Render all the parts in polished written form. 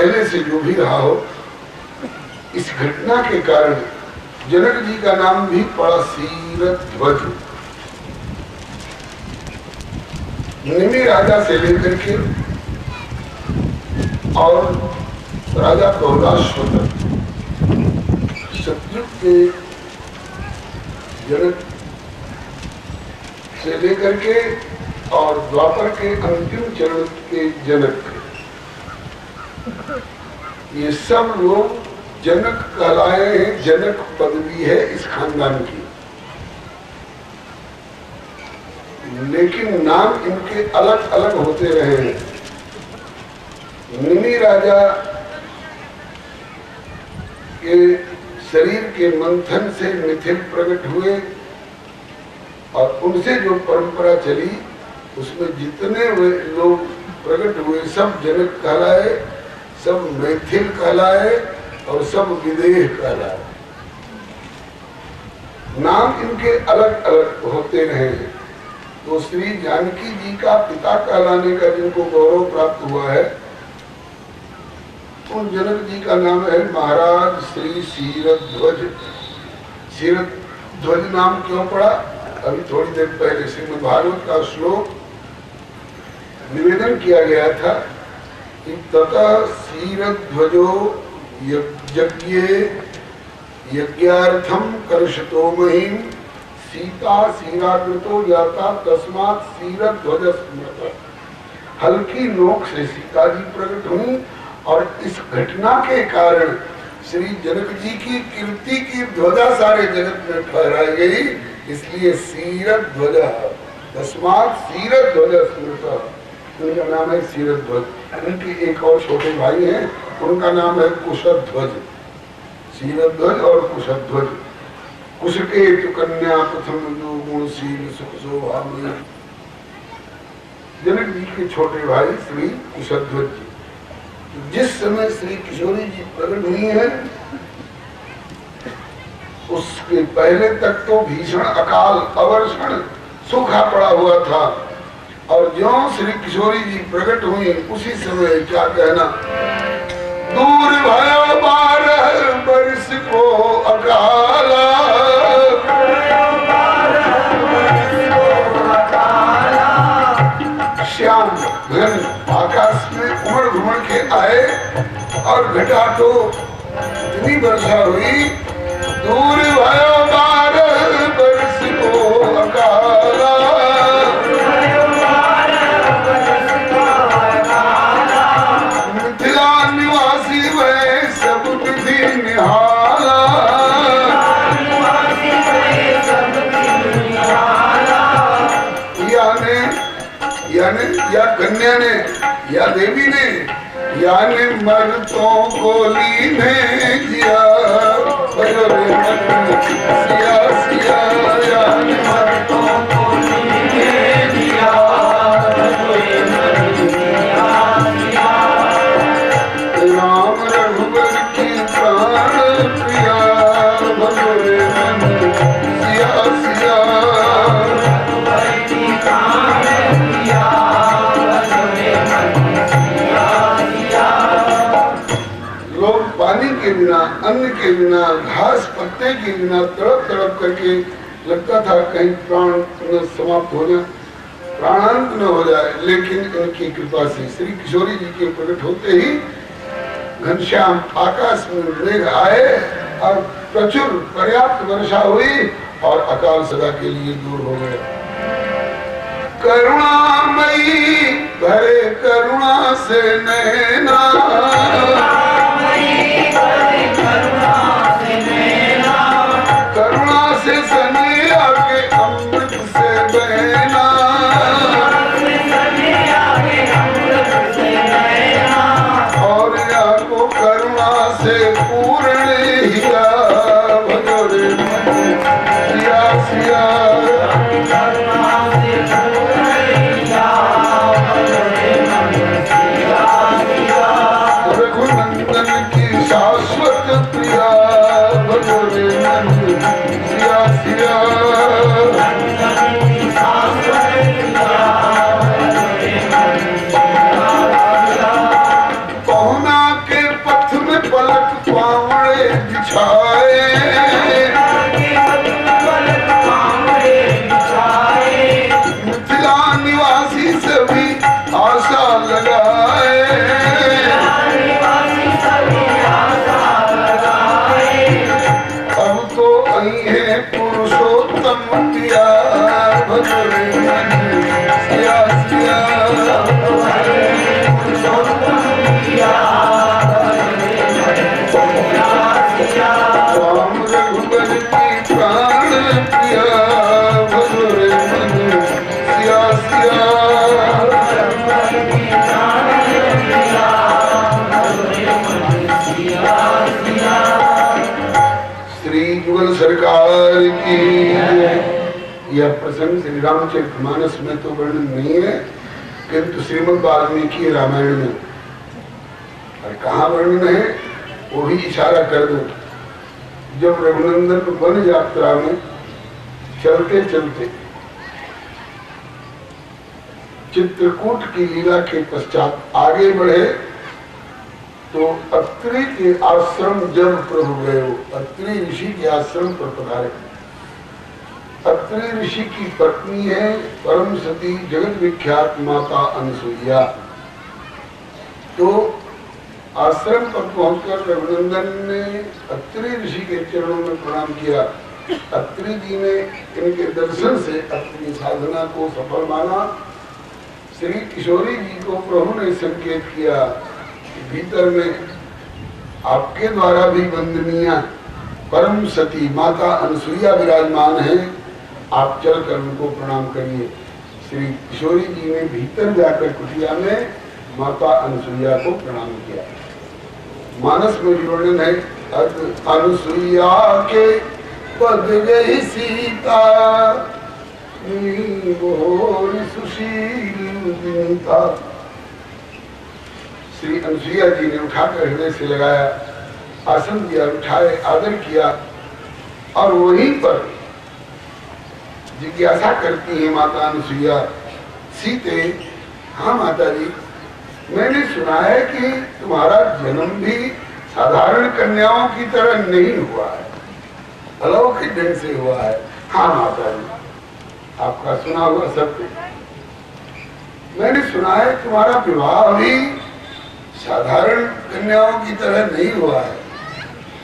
पहले से जो भी रहा हो, इस घटना के कारण जनक जी का नाम भी पड़ा सीरध्वज। निमि राजा से लेकर के और राजा कौलाश्वर शत्रु के जनक से लेकर के और द्वापर के अंतिम चरण के जनक, ये सब लोग जनक कहलाए हैं। जनक पदवी है इस खानदान की, लेकिन नाम इनके अलग अलग होते रहे हैं। निमि राजा के शरीर के मंथन से मिथिल प्रकट हुए और उनसे जो परंपरा चली उसमें जितने लोग प्रकट हुए सब जनक कहलाए, सब मैथिल कहलाए और सब विदेह कहलाए। नाम इनके अलग अलग होते रहे हैं। तो श्री जानकी जी का पिता कहलाने का जिनको गौरव प्राप्त हुआ है, उन जनक जी का नाम है महाराज श्री सीरध्वज। सीरध्वज नाम क्यों पड़ा? अभी थोड़ी देर पहले श्रीमद् भागवत का श्लोक निवेदन किया गया था कि ततः सीरध्वजो यज्ञार्थम कर्षतो महिम सीता सीराकृतो जाता तस्मात् सीरध्वज स्मृत। हल्की नोक से सीता जी प्रकट हुई और इस घटना के कारण श्री जनक जी की कीर्ति की ध्वजा सारे जगत में फहराई गई, इसलिए सीरध्वज तस्मात् सीरध्वज स्मृत। उनका नाम है सीरध्वज। उनके एक और छोटे भाई हैं, उनका नाम है कुशध्वज। सीरध्वज और कुशध्वज। कुश के कन्या प्रथम जो गुणशील सुख शोभा में, जनक जी के छोटे भाई श्री कुशध्वज जी। जिस समय श्री किशोरी जी प्रकट हुई है उसके पहले तक तो भीषण अकाल अवर्षण सूखा पड़ा हुआ था, और जो श्री किशोरी जी प्रकट हुई उसी समय क्या कहना, दूर भयो 12 वर्ष को अकाला, श्याम घन आकाश में उमड़ घुमड़ के आए और घटा तो इतनी वर्षा हुई, दूर भयो 12 वर्ष को अकाला, मिथिला निवासी वह सब विधि निहाला, या कन्या ने या देवी ने यानी मर्दों को लीने जिया, सिया सिया यानी मर्दों को लीने जिया, राम रघुवर की प्राण प्रिया, भगोरे मन सिया सिया पानी के बिना, अन्न के बिना, घास पत्ते के बिना तड़प तड़प करके लगता था कहीं प्राण न समाप्त हो जाए, प्राणांत न हो जाए। लेकिन इनकी कृपा से श्री किशोरी जी के प्रकट होते ही घनश्याम आकाश में मेघ आए और प्रचुर पर्याप्त वर्षा हुई और अकाल सदा के लिए दूर हो गया। करुणामयी भरे करुणा से नैना, करुणा से सनिया के अमृत से बहना, और या को करुणा से पूर्ण हिया, भगोरे सिया सिया रघुनंदन यह प्रसंग श्री रामचरितमानस में तो वर्णन नहीं है, किंतु श्रीमद् वाल्मीकि रामायण में और कहाँ वर्णन है वो भी इशारा कर दो। जब रघुनंदन वन यात्रा में चलते चलते चित्रकूट की लीला के पश्चात आगे बढ़े तो अत्रि के आश्रम जब प्रभु गए, अत्रि ऋषि के आश्रम पर पधारे। अत्रि ऋषि की पत्नी है परम सती जगत विख्यात माता अनसुईया। तो आश्रम पर पहुंचकर रघुनंदन ने अत्रि ऋषि के चरणों में प्रणाम किया। अत्रि जी ने इनके दर्शन से अपनी साधना को सफल माना। श्री किशोरी जी को प्रभु ने संकेत किया कि भीतर में आपके द्वारा भी वंदनीय परम सती माता अनसुईया विराजमान है, आप चलकर उनको प्रणाम करिए। श्री किशोरी जी ने भीतर जाकर कुटिया में माता अनसुईया को प्रणाम किया। मानस में वर्णन है, अनसुईया के पद गई सीता सुशील था। श्री अनसुईया जी ने उठाकर हृदय से लगाया, आसन दिया, उठाए, आदर किया और वहीं पर जिज्ञासा करती है माता अनसुईया, सीते, हाँ माता जी, मैंने सुना है कि तुम्हारा जन्म भी साधारण कन्याओं की तरह नहीं हुआ है, अलौकिक ढंग से हुआ है। हाँ माता जी, आपका सुना हुआ सत्य। मैंने सुना है तुम्हारा विवाह भी साधारण कन्याओं की तरह नहीं हुआ है,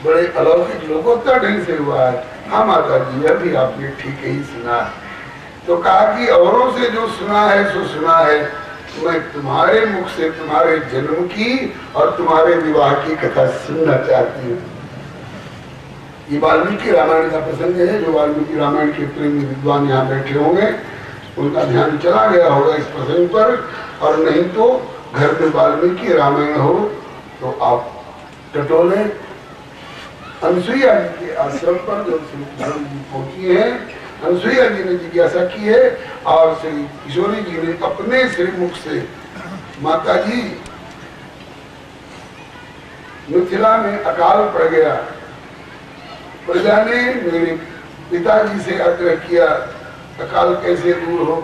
बड़े अलौकिक लोकोत्तर ढंग से हुआ है। हाँ माता जी, यह भी आपने ठीक ही सुना है। तो कहा कि औरों से जो सुना है सो सुना है, मैं तुम्हारे मुख से तुम्हारे जन्म की और तुम्हारे विवाह की कथा सुनना चाहती हूँ। ये वाल्मीकि रामायण का प्रसंग है। जो वाल्मीकि रामायण के प्रेमी विद्वान यहाँ बैठे होंगे उनका ध्यान चला गया होगा इस प्रसंग पर, और नहीं तो घर में वाल्मीकि रामायण हो तो आप टटोले। अनसुईया जी के आश्रम पर जब श्री किशोरी जी पहुंची है, अनसुईया जी ने जिज्ञासा की है और श्री किशोरी जी ने अपने श्रीमुख से, माता जी मिथिला में अकाल पड़ गया, प्रजा ने मेरे पिताजी से आग्रह किया अकाल कैसे दूर हो।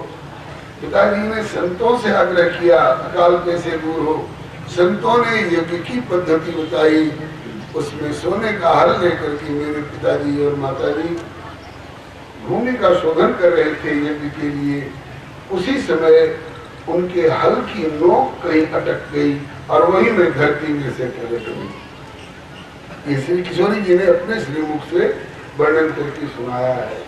पिताजी ने संतों से आग्रह किया अकाल कैसे दूर हो। संतों ने यज्ञ की पद्धति बताई, उसमें सोने का हल लेकर के मेरे पिताजी और माताजी भूमि का शोधन कर रहे थे यज्ञ के लिए। उसी समय उनके हल की नोक कहीं अटक गई और वही में धरती में से प्रकट हुई। ये श्री किशोरी जी ने अपने श्रीमुख से वर्णन करके सुनाया है।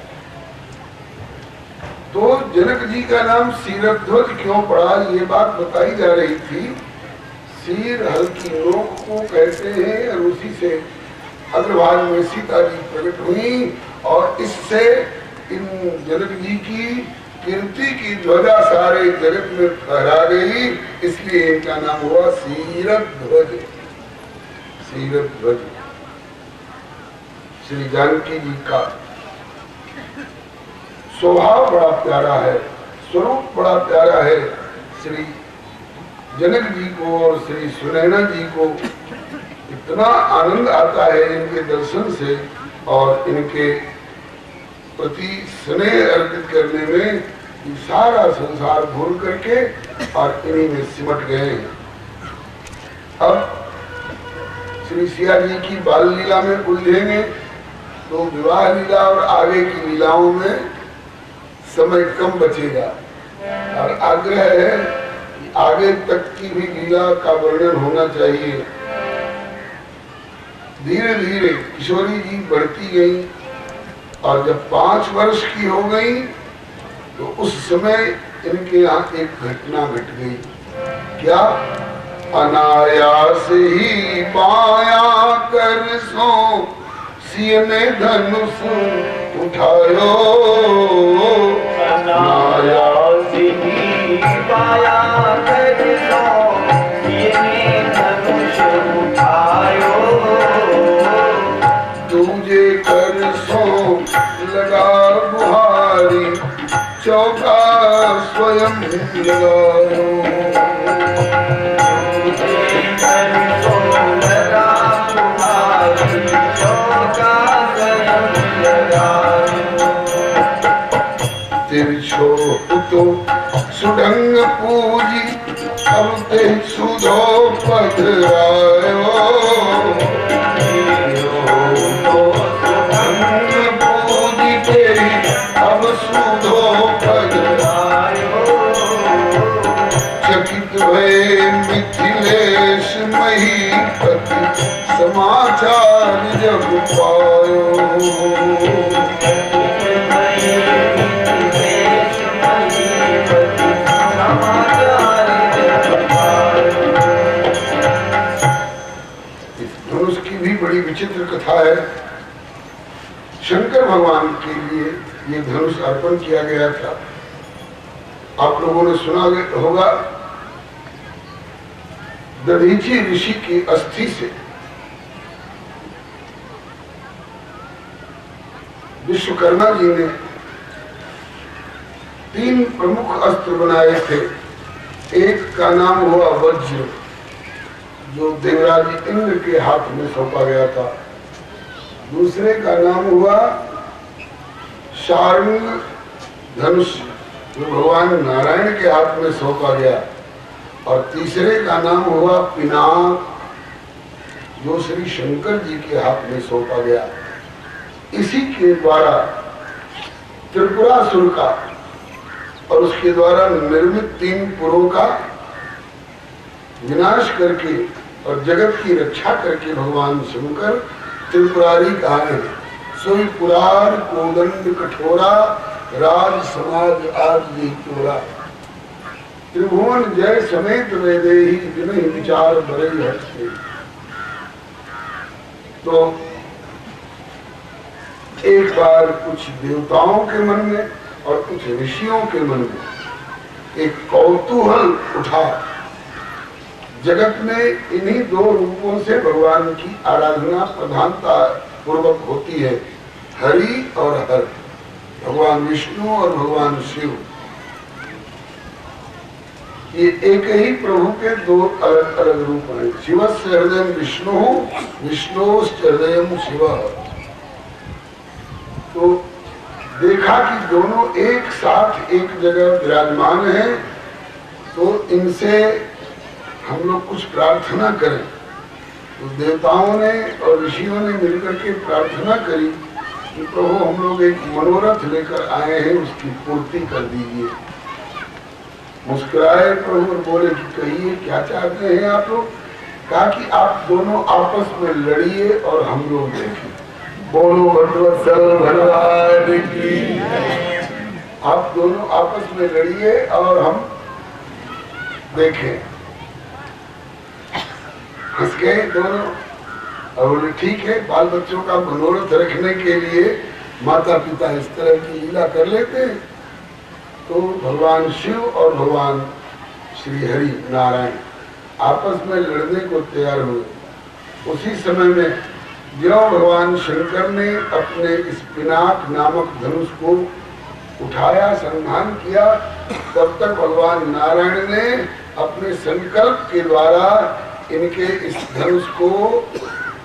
तो जनक जी का नाम शीरध्वज क्यों पड़ा, ये बात बताई जा रही थी। शीर हल की नोक को कहते हैं और उसी से अग्रभाग में सीता जी प्रकट हुई और इससे इन जनक जी की कीर्ति की ध्वजा सारे जगत में फहरा गई, इसलिए इनका नाम हुआ शीरध्वज। शीरध्वज श्री जानकी जी का स्वभाव बड़ा प्यारा है, स्वरूप बड़ा प्यारा है। श्री जनक जी को और श्री सुनैना जी को इतना आनंद आता है इनके दर्शन से और इनके प्रति स्नेह अर्पित करने में कि सारा संसार भूल करके और इन्हीं में सिमट गए हैं। अब श्री सिया जी की बाल लीला में उलझेंगे तो विवाह लीला और आगे की लीलाओं में समय कम बचेगा और आग्रह है कि आगे तक की भी लीला का वर्णन होना चाहिए। धीरे धीरे किशोरी जी बढ़ती गई और जब 5 वर्ष की हो गई तो उस समय इनके यहाँ एक घटना घट गई। क्या? अनायास ही पाया कर सो सिय ने धनुष उठायो। अनायास ही पाया कर सो सिय ने धनुष उठायो। तुझे कर सो लगा चौका स्वयं लगायो। तिरछो तो सुढंग पूजी अब ते सुधो पधरायो। सुढंग पूजी तेरी अब सुधो पधरायो। चकित भये मिथिलेश महीपति समाचार जब पायो। बड़ी विचित्र कथा है। शंकर भगवान के लिए ये धनुष अर्पण किया गया था। आप लोगों ने सुना होगा, दधीची ऋषि की अस्थि से विश्वकर्मा जी ने 3 प्रमुख अस्त्र बनाए थे। एक का नाम हुआ वज्र, जो देवराज इंद्र के हाथ में सौंपा गया था। दूसरे का नाम हुआ शार्ंग धनुष, जो भगवान नारायण के हाथ में सौंपा गया। और तीसरे का नाम हुआ पिनाक, जो श्री शंकर जी के हाथ में सौंपा गया। इसी के द्वारा त्रिपुरासुर का और उसके द्वारा निर्मित 3 पुरों का विनाश करके और जगत की रक्षा करके भगवान शंकर त्रिपुरारी कहा है। सोई पुरार कोदंड कठोरा राज समाज आज ये चोरा। त्रिभुवन जय समेत वैदेही जिन्हें विचार बड़े हटते। तो एक बार कुछ देवताओं के मन में और कुछ ऋषियों के मन में एक कौतूहल उठा। जगत में इन्हीं 2 रूपों से भगवान की आराधना प्रधानता पूर्वक होती है, हरि और हर, भगवान विष्णु और भगवान शिव। ये एक ही प्रभु के 2 अलग अलग रूप हैं। शिवस्य हृदयं विष्णु, विष्णोश्च हृदयं शिव। तो देखा कि दोनों एक साथ एक जगह विराजमान हैं, तो इनसे हम लोग कुछ प्रार्थना करें। तो देवताओं ने और ऋषियों ने मिलकर के प्रार्थना करी कि प्रभु हम लोग एक मनोरथ लेकर आए हैं, उसकी पूर्ति कर दीजिए। मुस्कुराए प्रभु और बोले कि कहिए क्या चाहते हैं आप लोग। कहा कि आप दोनों आपस में लड़िए और हम लोग देखें। बोलो भगवत्सल भगवान की। आप दोनों आपस में लड़िए और हम देखें। हंस गए दोनों और बोले ठीक है। बाल बच्चों का मनोरथ रखने के लिए माता पिता इस तरह की लीला कर लेते हैं। तो भगवान शिव और भगवान श्री हरि नारायण आपस में लड़ने को तैयार हुए। उसी समय में जो भगवान शंकर ने अपने इस पिनाक नामक धनुष को उठाया, संधान किया, तब तक भगवान नारायण ने अपने संकल्प के द्वारा इनके इस धनुष को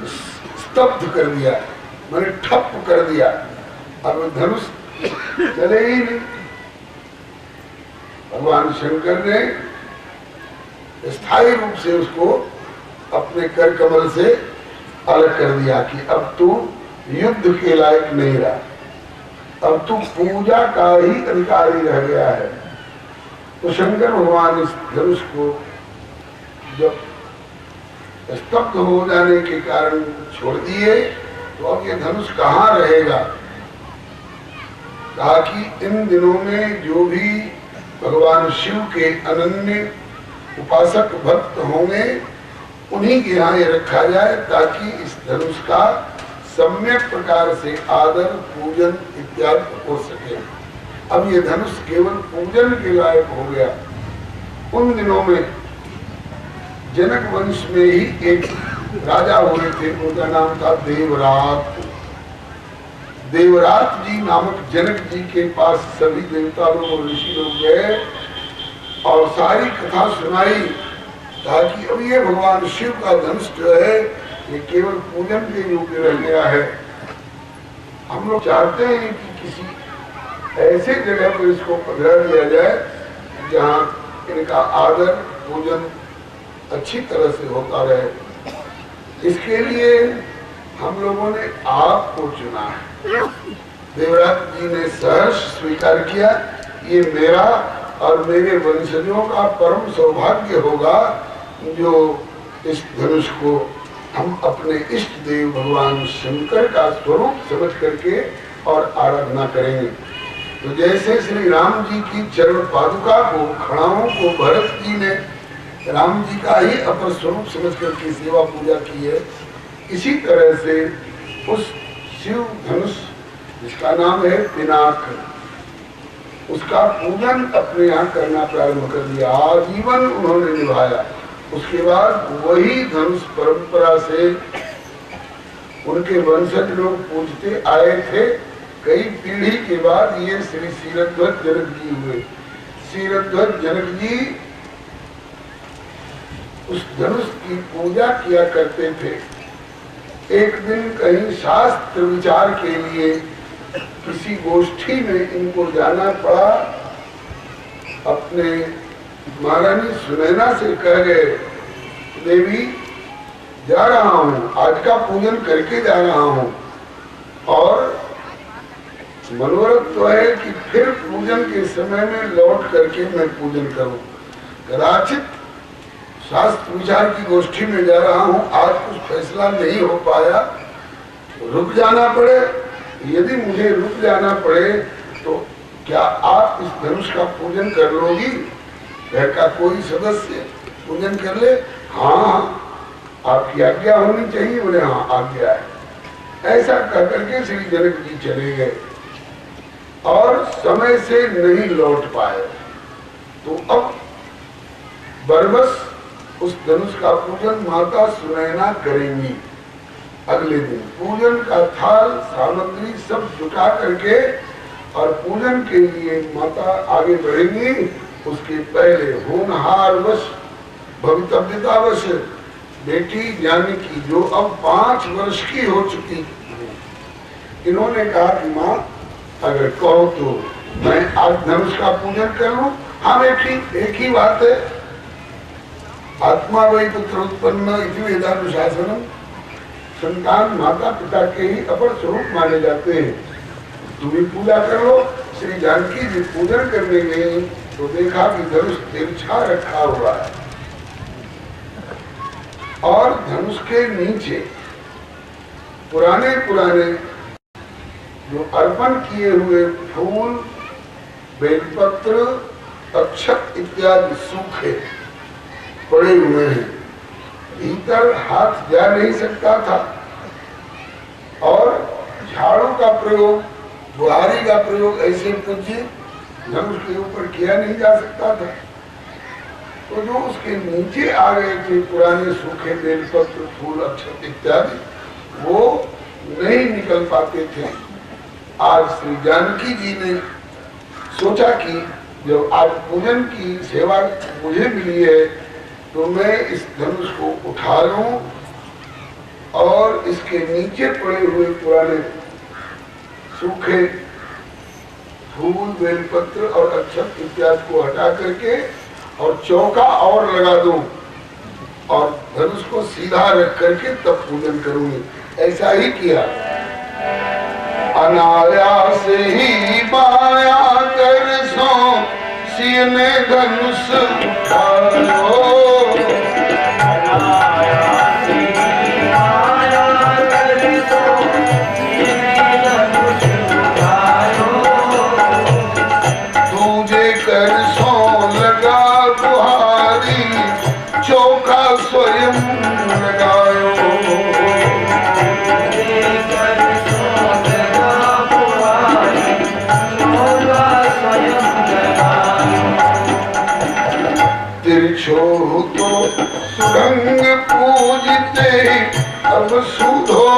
स्तब्ध कर दिया, मैंने ठप कर दिया। अब धनुष चले ही नहीं। भगवान शंकर ने स्थायी रूप से उसको अपने कर कमल से अलग कर दिया कि अब तू युद्ध के लायक नहीं रहा, अब तू पूजा का ही अधिकारी रह गया है। तो शंकर भगवान इस धनुष को जब स्तब्ध हो जाने के कारण छोड़ दिए, तो अब ये धनुष कहाँ रहेगा। कहा कि इन दिनों में जो भी भगवान शिव के अनन्य उपासक भक्त होंगे, उन्हीं के यहाँ ये रखा जाए, ताकि इस धनुष का सम्यक प्रकार से आदर पूजन इत्यादि हो सके। अब ये धनुष केवल पूजन के लायक हो गया। उन दिनों में जनक वंश में ही एक राजा हुए थे, उनका नाम था देवरात। देवराज जी नामक जनक जी के पास सभी देवता लोग और ऋषि लोग गए और सारी कथा सुनाई, ताकि अब ये भगवान शिव का धनुष जो है ये केवल पूजन के योग्य रह गया है। हम लोग चाहते हैं कि किसी ऐसे जगह पर इसको पधरा दिया जाए जहाँ इनका आदर पूजन अच्छी तरह से होता रहे। इसके लिए हम लोगों ने आपको चुना है। देवराज जी ने सहर्ष स्वीकार किया, ये मेरा और मेरे वंशजों का परम सौभाग्य होगा जो इस धनुष को हम अपने इष्ट देव भगवान शंकर का स्वरूप समझ करके और आराधना करेंगे। तो जैसे श्री राम जी की चरण पादुका को, खड़ाओं को भरत जी ने राम जी का ही अपर स्वरूप समझ करके सेवा पूजा की है, इसी तरह से उस शिव धनुष जिसका नाम है पिनाक, उसका पूजन अपने यहाँ करना प्रारंभ कर दिया। आजीवन उन्होंने निभाया। उसके बाद वही धनुष परंपरा से उनके वंशज लोग पूजते आए थे। कई पीढ़ी के बाद ये श्री क्षीरध्वज जनक जी हुए। क्षीरध्वज जनक जी उस धनुष की पूजा किया करते थे। एक दिन कहीं शास्त्र विचार के लिए किसी गोष्ठी में इनको जाना पड़ा। अपने महारानी सुनैना से कह गए, देवी जा रहा हूँ, आज का पूजन करके जा रहा हूँ और मनोरथ तो है कि फिर पूजन के समय में लौट करके मैं पूजन करूं। कदाचित शास्त्र विचार की गोष्ठी में जा रहा हूं, आज कुछ फैसला नहीं हो पाया, रुक जाना पड़े। यदि मुझे रुक जाना पड़े तो क्या आप इस धनुष का पूजन कर लोगी? घर का कोई सदस्य पूजन कर ले? हाँ, आपकी आज्ञा होनी चाहिए। बोले हाँ, आज्ञा है। ऐसा कह करके श्री जनक जी चले गए और समय से नहीं लौट पाए। तो अब बरबस उस धनुष का पूजन माता सुनैना करेंगी। अगले दिन पूजन का थाल सामग्री सब जुटा करके और पूजन के लिए माता आगे बढ़ेंगी। उसके पहले होनहारवश भवितव्यतावश बेटी जानकी जो अब 5 वर्ष की हो चुकी, इन्होंने कहा कि माँ अगर कहो तो मैं आज धनुष का पूजन कर लूं। हाँ बेटी, एक ही बात है, आत्मा वही पुत्र उत्पन्न इति वेदानुशासनम, संतान माता पिता के ही अपर स्वरूप माने जाते हैं। तुम भी पूजा कर लो। श्री जानकी जी पूजन करने गई तो देखा कि धनुष तिरछा रखा हुआ है और धनुष के नीचे पुराने जो अर्पण किए हुए फूल, बेलपत्र, अक्षत इत्यादि सूखे पड़े हुए हैं। भीतर हाथ जा नहीं सकता था और झाड़ू का प्रयोग, बुहारी का प्रयोग ऐसे पूज्य धनुष के ऊपर किया नहीं जा सकता था। तो जो उसके नीचे आ गए थे पुराने सूखे बेलपत्र, फूल, अक्षत इत्यादि, वो नहीं निकल पाते थे। आज श्री जानकी जी ने सोचा कि जब आज पूजन की सेवा मुझे मिली है तो मैं इस धनुष को उठा लूं और इसके नीचे पड़े हुए पुराने सूखे फूल, बेलपत्र और अक्षत इत्यादि को हटा करके और चौका और लगा दूं और धनुष को सीधा रख करके तब पूजन करूंगी। ऐसा ही किया। अनायास ही माया कर सो सिय ने धनुष उठायो, अनायास ही माया कर सो सिय ने धनुष उठायो, दूजे कर सो लगा बुहारी चौका स्वयं लगायो, तिरछो तो सुरंग पूजते अब सुधो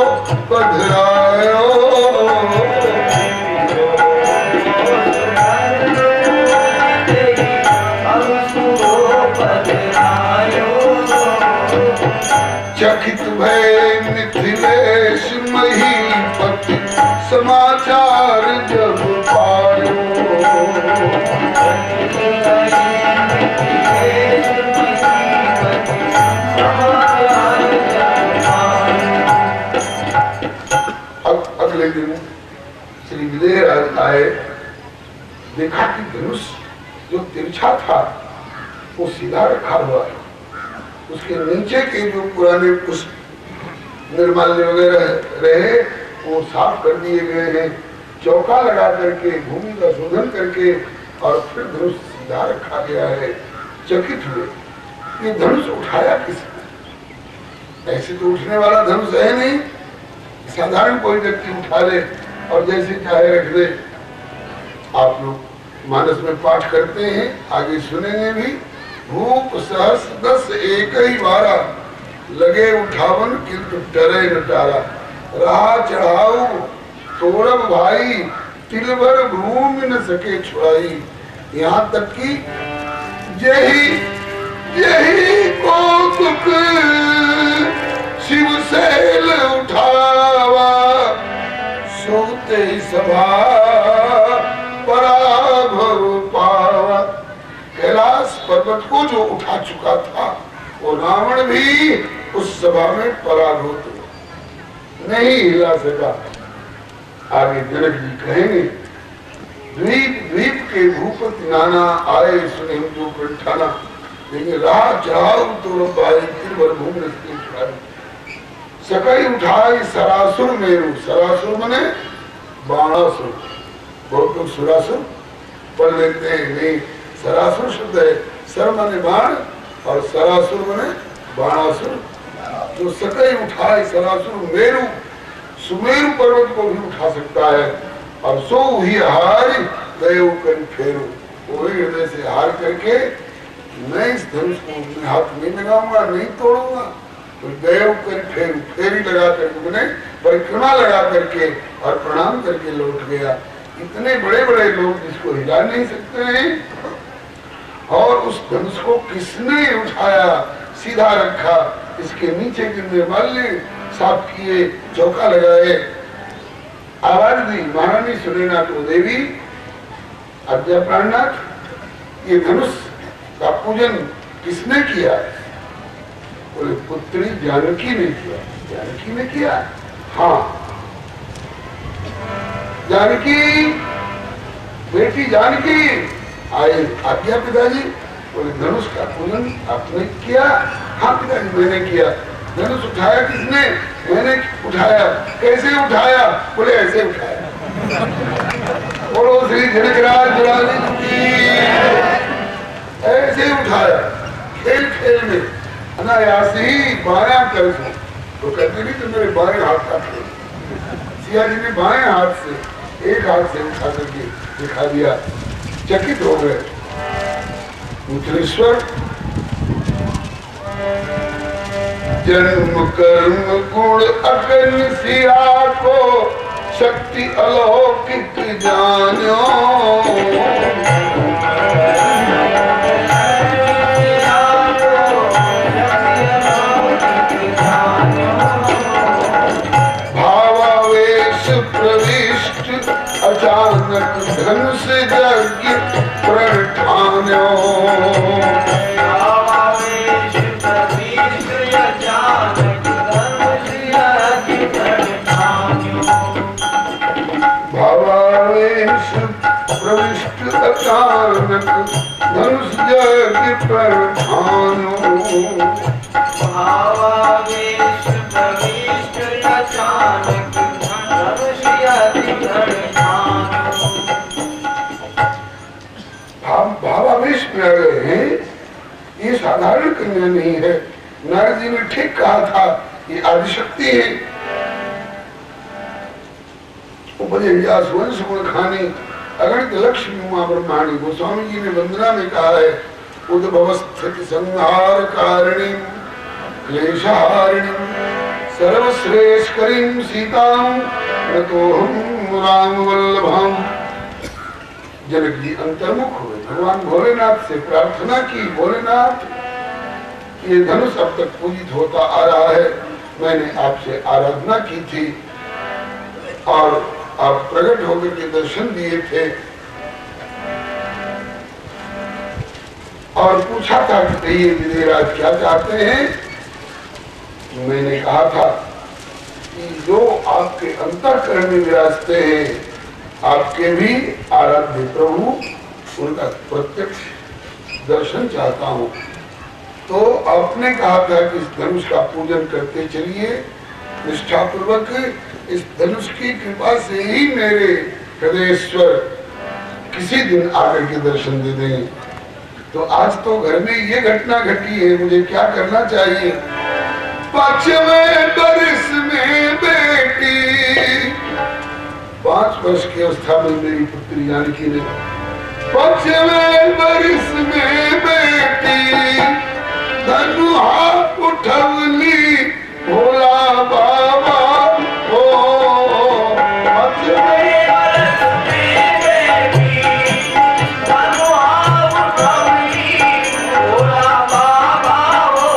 पधरायो। चकित भय मिथिलेश महीपति समाचार जब पायो। अब अगले दिन श्री विदेह राज आए, देखा कि धनुष जो तिरछा था वो सीधा रखा हुआ है, उसके नीचे के जो पुराने पुष्प निर्माल्य वगैरह रहे वो साफ कर दिए गए हैं, चौका लगा करके भूमि का शोधन करके और फिर धनुष सीधा रखा गया है। चकित हुए, ये धनुष उठाया किसने? ऐसे तो उठने वाला धनुष है नहीं, साधारण कोई व्यक्ति उठा ले और जैसे चाहे रख दे। आप लोग मानस में पाठ करते हैं, आगे सुनेंगे भी। भूप सहस 10 एक ही बारा, लगे उठावन किंतु डरे न टारा। रहा चढ़ाऊ तोरब भाई, तिलभर भूमि न सके छुड़ाई। यहाँ तक कि यही कौतुक शिव शैल उठावा, सोते सभा पराभव पावा। कैलाश पर्वत को जो उठा चुका था वो रावण भी उस सभा में पराभूत नहीं हिला सका। आगे जनक जी कहेंगे, द्वीप द्वीप के भूपति नाना, आए सुने जो कंठाना। लेकिन राह चढ़ाओ तो रबाई, फिर भर भूमि सकई उठाई सरासुर मेरू। सरासुर मने बाणासुर, बहुत लोग सुरासुर पढ़ लेते हैं, नहीं, सरासुर शब्द है। सर माने बाण और सरासुर माने बाणासुर। जो सकई उठाए सरासुर मेरू, सुमेरु पर्वत को भी उठा सकता है। और सो ही हार गए कर फेरू, वो हृदय से हार करके मैं इस धनुष को अपने हाथ नहीं लगाऊंगा, नहीं तोड़ूंगा। तो गए कर फेरू, फेरी लगा करके मैंने परिक्रमा लगा करके और प्रणाम करके लौट गया। इतने बड़े बड़े लोग जिसको हिला नहीं सकते हैं। और उस धनुष को किसने उठाया, सीधा रखा, इसके नीचे के निर्माल्य साफ किए, चौका लगाए, आवाज दी महारानी सुनेनाथ देवी, आज्ञा प्राणनाथ, ये धनुष का पूजन किसने किया? बोले पुत्री जानकी ने किया। जानकी ने किया? हाँ, जानकी, बेटी जानकी आए, आज्ञा पिताजी। बोले धनुष का पूजन आपने किया? हाँ पिताजी मैंने किया। धनुष उठाया किसने? मैंने उठाया। कैसे उठाया? बोले ऐसे उठाया। बोलो श्री जनकराज जुलाली की। ऐसे उठाया, खेल खेल में अनायास ही बाया कर तो कहते नहीं तो मेरे बाएं हाथ का खेल। सिया जी ने बाएं हाथ से, एक हाथ से उठा करके दिखा दिया। चकित हो गए उत्तरेश्वर। जन्म कर्म गुण अगन सिया को, शक्ति अलौकिक जानो। भावावेश प्रविष्ट अचानक धनुष यज्ञ प्रठान्यो। प्रविष्ट अचानक धनुष यज्ञ प्रठान्यो। भावावेश प्रविष्ट अचानक धनुष यज्ञ प्रठान्यो। भावावेश में आ गए हैं। ये साधारण कन्या नहीं है। नारद जी ने ठीक कहा था, ये आदिशक्ति है। वंश गुण खानी अगणित लक्ष्मी उमा ब्रह्माणी। गोस्वामी जी ने वंदना में कहा है, उद्भवस्थिति संहार कारिणी क्लेशहारिणी सर्वश्रेष्ठकरीं सीतां नतोऽहं राम वल्लभाम। जनक जी अंतर्मुख हुए, भगवान भोलेनाथ से प्रार्थना की, भोलेनाथ ये धनुष अब तक पूजित होता आ रहा है। मैंने आपसे आराधना की थी और आप प्रकट होकर के दर्शन दिए थे और पूछा था कि ये विदेहराज क्या चाहते हैं। मैंने कहा था कि जो आपके अंतःकरण में विराजते हैं, आपके भी आराध्य प्रभु, उनका प्रत्यक्ष दर्शन चाहता हूँ। तो आपने कहा था कि इस धनुष का पूजन करते चलिए निष्ठापूर्वक। इस धनुष की कृपा से ही मेरे हृदयेश्वर किसी दिन आकर के दर्शन दे देंगे। तो आज तो घर में ये घटना घटी है, मुझे क्या करना चाहिए। 5वें बरस में बेटी, 5 वर्ष की अवस्था में मेरी पुत्री जानकी ने 5वें बरस में बेटी धनु हाथ उठवली भोला बाबा हो। 5वें बरस में बेटी धनु हाथ उठवली भोला बाबा हो।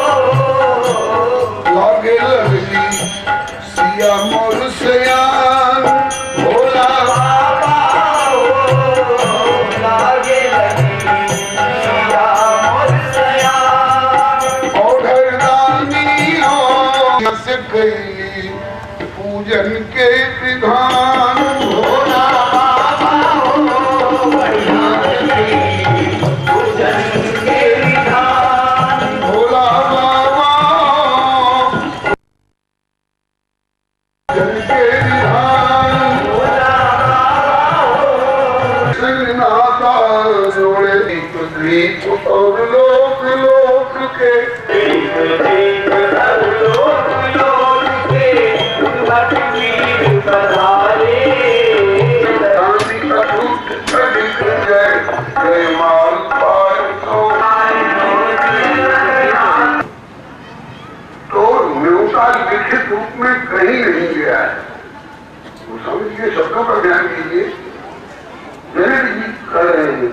लागे लगली सिया मोर सयान भोला बाबा हो। लागे लगली सिया मोर सयान और हरदानी हो से कैली पूजन के विधान भोला बाबा हो। पूजन के विधान भोला बाबा पूजन के विधान भोला बाबा संगनाता जोड़े दीप और लोक लोक के लिखित रूप में कहीं नहीं गया है। तो समझिए, शब्दों पर ध्यान दीजिए। जनित जी कह रहे हैं,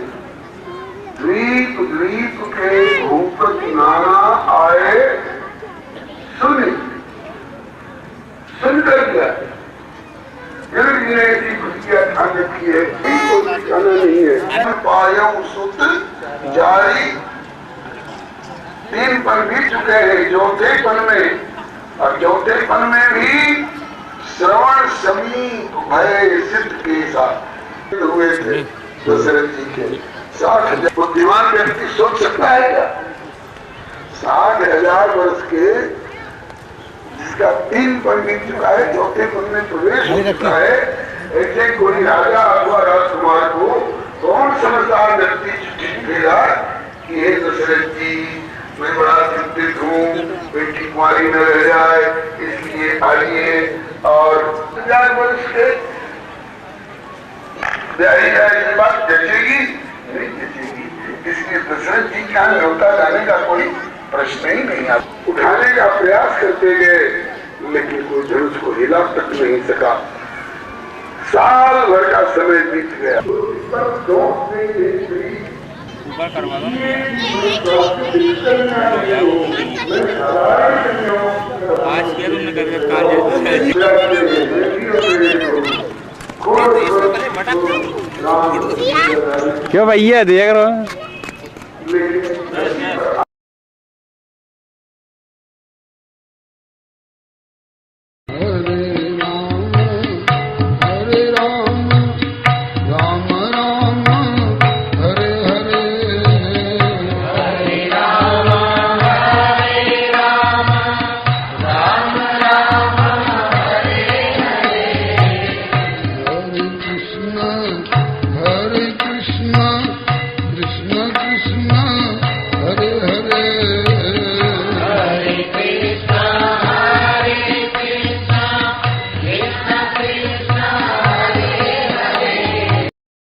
द्वीप द्वीप के भूपत नाना आए सुन सुनकर गया। जनित जी ने ऐसी खुशियां ध्यान रखी है, कोई ठिकाना नहीं है। पाया सूत्र जारी 3 पन भी चुके हैं चौथेपन में, और चौथेपन में भी श्रवण समीप भय सिद्ध के साथ हुए थे दशरथ जी के। 60,000 बुद्धिमान व्यक्ति सोच सकता है क्या? 60,000 वर्ष के जिसका 3 पन बीत चुका है, चौथे पन में प्रवेश हो चुका है, ऐसे कोई राजा अथवा राजकुमार को कौन समझदार व्यक्ति चिट्ठी लिखेगा कि हे दशरथ जी, मैं बड़ा चिंतित हूँ, बेटी कुमारी न रह जाए, इसलिए आइए। और 1000 वर्ष के बात जचेगी नहीं जचेगी, इसलिए दशरथ जी क्या न्योता जाने का कोई प्रश्न ही नहीं आता। उठाने का प्रयास करते गए, लेकिन कोई धनुष को हिला तक नहीं सका। साल भर का समय बीत गया। करवा दो आज के तुमने करके क्यों भैया देख रहा Hare